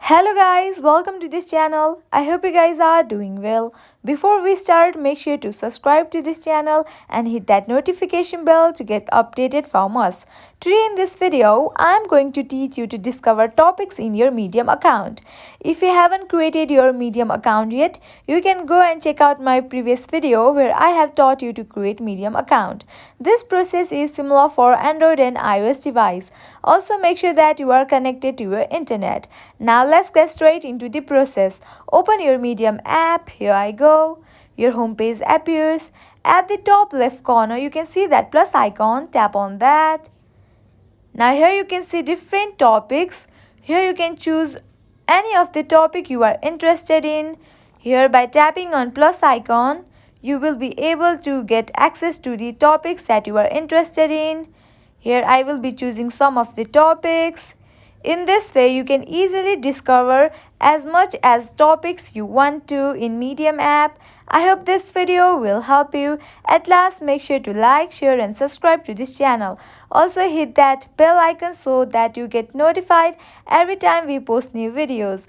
Hello guys, welcome to this channel. I hope you guys are doing well. Before we start, make sure to subscribe to this channel and hit that notification bell to get updated from us. Today in this video, I am going to teach you to discover topics in your Medium account. If you haven't created your Medium account yet, you can go and check out my previous video where I have taught you to create Medium account. This process is similar for Android and iOS device. Also make sure that you are connected to your internet. Now let's get straight into the process. Open your Medium app. Here I go. Your home page appears. At the top left corner, you can see that plus icon. Tap on that. Now here you can see different topics. Here you can choose any of the topic you are interested in. Here by tapping on plus icon, you will be able to get access to the topics that you are interested in. Here I will be choosing some of the topics. In this way, you can easily discover as much as topics you want to in Medium app. I hope this video will help you. At last, make sure to like, share and subscribe to this channel. Also hit that bell icon so that you get notified every time we post new videos.